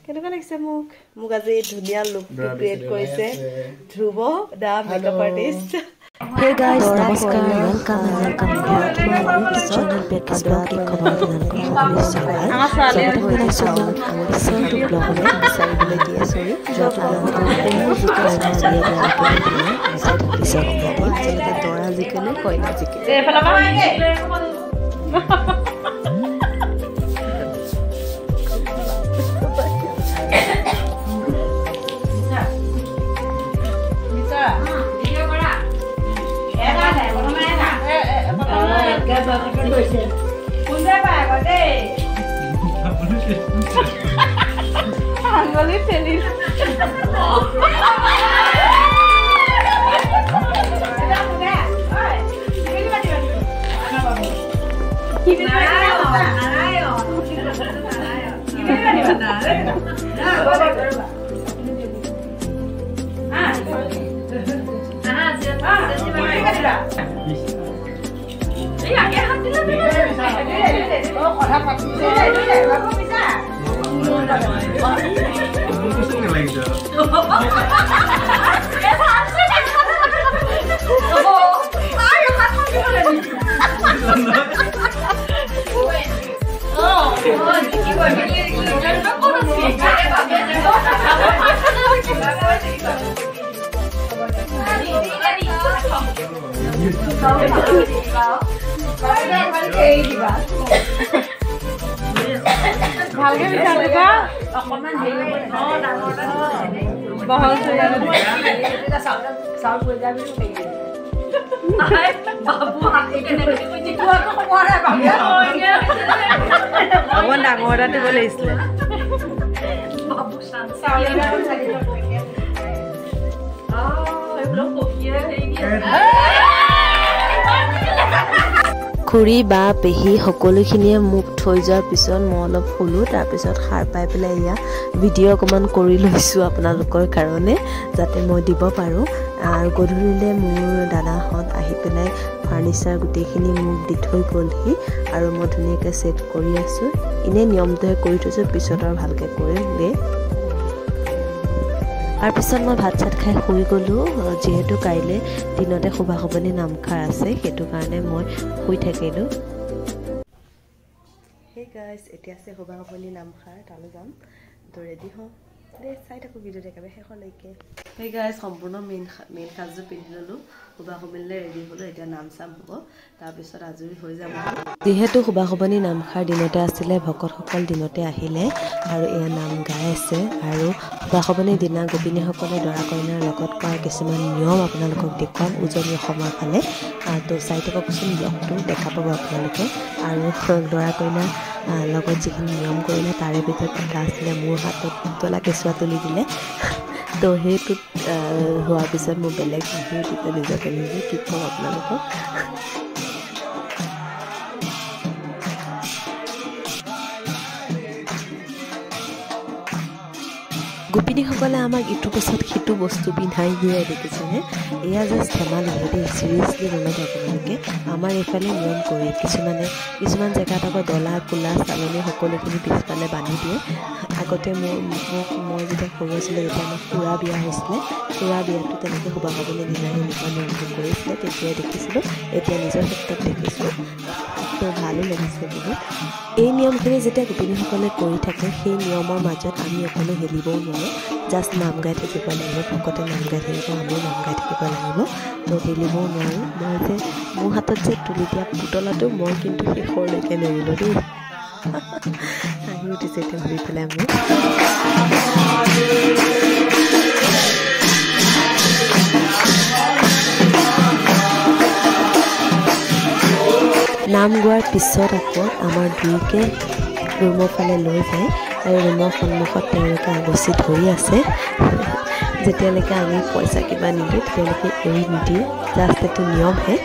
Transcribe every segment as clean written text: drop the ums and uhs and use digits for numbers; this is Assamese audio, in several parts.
কেনেকুৱা লাগিছে মোক আজি ধুনীয়া লুকটো ক্ৰিয়েট কৰিছে ধ্ৰুৱ দা makeup artist Hey guys, namaskar, welcome to my YouTube channel Becky's Blog. খুৰী বা পেহী সকলোখিনিয়ে মোক থৈ যোৱাৰ পিছত মই অলপ শুলো তাৰপিছত সাৰ পাই পেলাই ইয়া ভিডিঅ' অকণমান কৰি লৈছোঁ আপোনালোকৰ কাৰণে যাতে মই দিব পাৰোঁ আৰু গধূলিলৈ মোৰ দাদাহঁত আহি পেলাই ফাৰ্নিচাৰ গোটেইখিনি মোক দি থৈ গ'লহি আৰু মই ধুনীয়াকৈ ছেট কৰি আছোঁ এনেই নিয়মটোহে কৰি থৈছোঁ পিছত আৰু ভালকৈ কৰিমগৈ তাৰপিছত মই ভাত চাত খাই শুই গ'লোঁ যিহেতু কাইলৈ দিনতে শোভাসুভনি নামখাৰ আছে সেইটো কাৰণে মই শুই থাকিলোঁ হে গাইজ এতিয়া আছে শোভাসুভনি নামখাৰ তালৈ যাম তো ৰেডি হওঁ দে চাই থাকোঁ ভিডিঅ'টো একেবাৰে শেষলৈকে হে গাইজ সম্পূৰ্ণ মেইন সাজযোৰ পিন্ধি ল'লোঁ শোভাসুভনিলৈ ৰেডি হ'লোঁ এতিয়া নাম চাম হ'ব তাৰপিছত আজৰি হৈ যাম যিহেতু শোভাসুভনি নামখাৰ দিনতে আছিলে ভকতসকল দিনতে আহিলে আৰু এয়া নাম গাই আছে আৰু শোভাসুভনিৰ দিনা গোপিনীসকলে দৰা কইনাৰ লগত কৰা কিছুমান নিয়ম আপোনালোকক দেখুৱাম উজনি অসমৰ ফালে তো চাই থাককচোন ব্লগটো দেখা পাব আপোনালোকে আৰু দৰা কইনাৰ লগত যিখিনি নিয়ম কৰিলে তাৰে ভিতৰত এটা আছিলে মোৰ হাতত উতলা কেঁচুৱা তুলি দিলে তো সেইটোত হোৱাৰ পিছত মোৰ বেলেগ আহিও তেতিয়া নিজকে নিজে কি ক'ম আপোনালোকক গোপিনীসকলে আমাক ইটো পাছত সিটো বস্তু পিন্ধাই দিয়ে দেখিছেনে এয়া জাষ্ট ধেমালি দেই চিৰিয়াছলি নল'ব আপোনালোকে আমাৰ এইফালে নিয়ম কৰে কিছুমান জেগাত আকৌ ডলা কোলা চালনী সকলোখিনি পিছফালে বান্ধি দিয়ে আগতে মই যেতিয়া সৰু আছিলোঁ যেতিয়া আমাৰ খুৰা বিয়া হৈছিলে খুৰা বিয়াটো তেনেকৈ শোভাসুভনিৰ দিনাই এনেকুৱা নিয়মটো কৰিছিলে তেতিয়াই দেখিছিলোঁ এতিয়া নিজৰ ক্ষেত্ৰত দেখিছোঁ তো ভালো লাগিছে বহুত এই নিয়মখিনি যেতিয়া গোপিনীসকলে কৰি থাকে সেই নিয়মৰ মাজত আমি অকণো হেলিবও নোৱাৰোঁ জাষ্ট নাম গাই থাকিব লাগিব ভকতে নাম গাই থাকিব আমিও নাম গাই থাকিব লাগিব তো হেলিবও নোৱাৰোঁ মই যে মোৰ হাতত যে তুলি দিয়া পুতলাটো মই কিন্তু শেষৰলৈকে নেৰিলোঁ দেই হাঁহি উঠিছে এতিয়া ভাবি পেলাই মোৰ নাম গোৱাৰ পিছত আকৌ আমাৰ দুইকে ৰুমৰ ফালে লৈ যায় আৰু ৰুমৰ সন্মুখত তেওঁলোকে আগচি ধৰি আছে যেতিয়ালৈকে আমি পইচা কিবা নিদিওঁ তেতিয়ালৈকে এৰি নিদিয়ে জাষ্ট এইটো নিয়মহে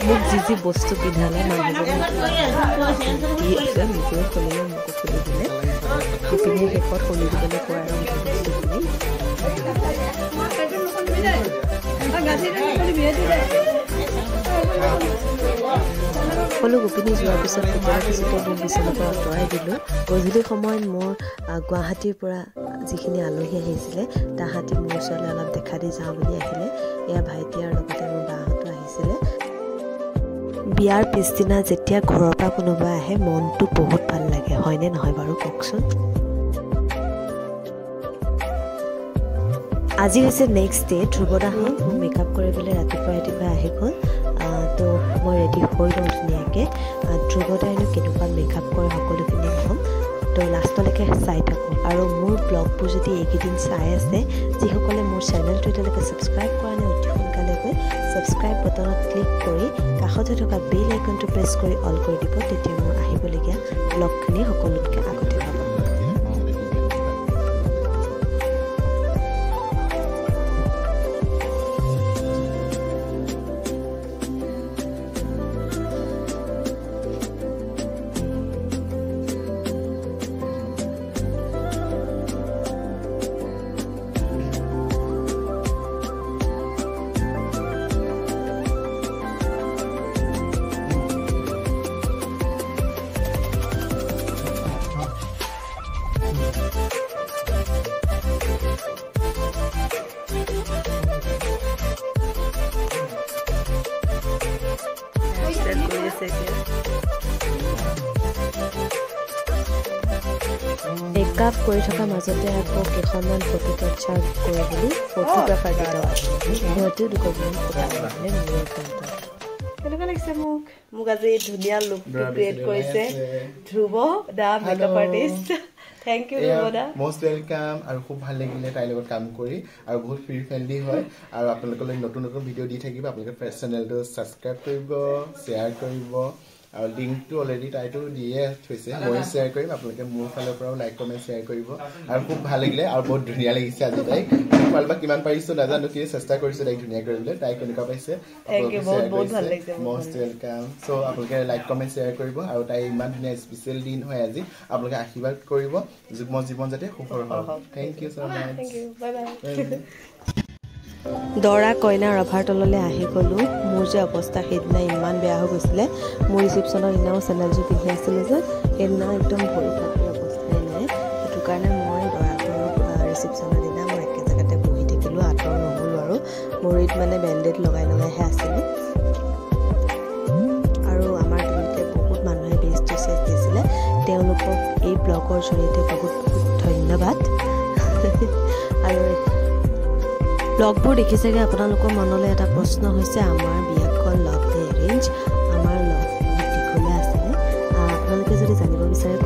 মোক যি বস্তু পিন্ধালে মানুহজনে নিজে খুলিলে মোকো খুলি দিলে পিন্ধি শেষত খুলি দিবলৈ কোৱা আৰু সকলো গোপিনী যোৱাৰ পিছত কুকুৰা পিছতে মোক বিচনাৰ পৰা আঁতৰাই দিলোঁ। গধূলি সময়ত মোৰ গুৱাহাটীৰ পৰা যিখিনি আলহী আহিছিলে তাহাঁতি মোৰ ওচৰলৈ অলপ দেখা দি যাওঁ বুলি আহিলে। এয়া ভাইটি আৰু লগতে মোৰ বাহঁতো আহিছিলে। বিয়াৰ পিছদিনা যেতিয়া ঘৰৰ পৰা কোনোবা আহে মনটো বহুত ভাল লাগে, হয়নে নহয় বাৰু কওকচোন? আজি হৈছে নেক্সট ডে। ধ্ৰুৱদাহঁত মোক মেকআপ কৰিবলৈ ৰাতিপুৱা আহি গ'ল। তো মই ৰেডি হৈ লওঁ ধুনীয়াকৈ। ধ্ৰুৱদাইনো কেনেকুৱা মেকআপ কৰে সকলোখিনি ক'ম, তো লাষ্টলৈকে চাই থাকোঁ। আৰু মোৰ ব্লগবোৰ যদি এইকেইদিন চাই আছে, যিসকলে মোৰ চেনেলটো এতিয়ালৈকে ছাবস্ক্ৰাইব কৰা নাই অতি সোনকালে গৈ ছাবস্ক্ৰাইব বটনত ক্লিক কৰি কাষতে থকা বেল আইকনটো প্ৰেছ কৰি অল কৰি দিব। তেতিয়া মোৰ আহিবলগীয়া ব্লগখিনি সকলোতকৈ আগতে পাব। মেকআপ কৰি থকা মাজতে আকৌ কেইখনমান ফটো কেপচাৰ কৰি বুলি ফটোগ্ৰাফাৰ কেইটা সিহঁতেও দুখনমান ফটো আনিলে মোৰ কাৰণে। কেনেকুৱা লাগিছে মোক আজি ধুনীয়া লুকটো ক্ৰিয়েট কৰিছে ধ্ৰুৱ দা makeup artist. Thank you Dhruv দা, মষ্ট ৱেলকাম। আৰু খুব ভাল লাগিলে তাইৰ লগত কাম কৰি, আৰু বহুত ফ্ৰী ফ্ৰেণ্ডলি হয়। আৰু আপোনালোকলৈ নতুন নতুন ভিডিঅ' দি থাকিব। আপোনালোকে চেনেলটো ছাবস্ক্ৰাইব কৰিব, শ্বেয়াৰ কৰিব, আৰু লিংকটো অলৰেডি তাইতো দিয়ে থৈছে, মই শ্বেয়াৰ কৰিম। আপোনালোকে মোৰ ফালৰ পৰাও লাইক কমেণ্ট শ্বেয়াৰ কৰিব। আৰু খুব ভাল লাগিলে আৰু বহুত ধুনীয়া লাগিছে আজি তাইক। ফালৰ পৰা কিমান পাৰিছোঁ নাজানো, কিন্তু চেষ্টা কৰিছোঁ তাইক ধুনীয়া কৰিবলৈ। তাই কেনেকুৱা পাইছে মষ্ট ৱেলকাম। চ' আপোনালোকে লাইক কমেণ্ট শ্বেয়াৰ কৰিব। আৰু তাই ইমান ধুনীয়া স্পেচিয়েল দিন হয় আজি, আপোনালোকে আশীৰ্বাদ কৰিব যুগ্ম জীৱন যাতে সুখৰ হওক। থেংক ইউ ছ' মাছ। দৰা কইনা ৰভাৰ তললৈ আহি গ'লোঁ। মোৰ যে অৱস্থা সেইদিনা ইমান বেয়া হৈ গৈছিলে। মোৰ ৰিচিপশ্যনৰ দিনাও চেনেলযোৰ পিন্ধি আছিলে যে, সেইদিনা একদম ভৰি থাকি অৱস্থাই নাই। সেইটো কাৰণে মই দৰাটোৰ ৰিচিপশ্যনৰ দিনা মই একে জেগাতে বহি থাকিলোঁ, আঁতৰ নহ'লোঁ। আৰু ভৰিত মানে বেণ্ডেড লগাইহে আছিলে। আৰু আমাৰ তেনেকৈ বহুত মানুহে বেষ্ট উইচেছ দিছিলে। তেওঁলোকক এই ব্লগৰ জৰিয়তে বহুত বহুত ধন্যবাদ। আৰু ব্লগবোৰ দেখি চাগে আপোনালোকৰ মনলৈ এটা প্ৰশ্ন হৈছে, আমাৰ বিয়াখন লাভ নে এৰেঞ্জ? আমাৰ লাভ বহুত দীঘলীয়া আছিলে। আপোনালোকে যদি জানিব বিচাৰে